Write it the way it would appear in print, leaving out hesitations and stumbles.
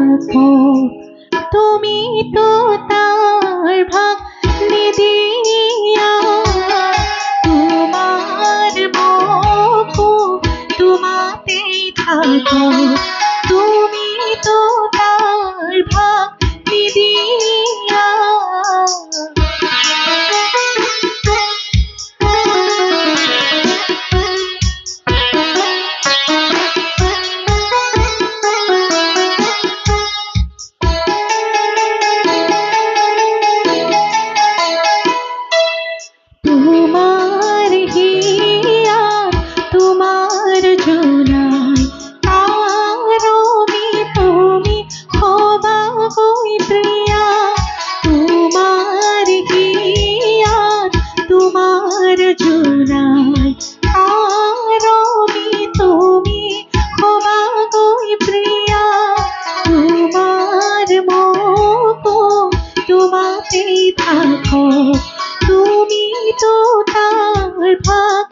থাকো, তুমি তো তার ভাগ নিদিয়া, তোমার মুখ তোমাতেই থাকো, তুমি তো তার ভাগ নিদিয়া। তোমার হিয়া তোমার জুলাই আরমি তুমি হবা গই প্রিয়া, তোমার হিয়া তোমার জুলাই আরমি তুমি হবা গই প্রিয়া, তোমার মুখ তোমাতেই থাকো, তুমি তো তার ভাগ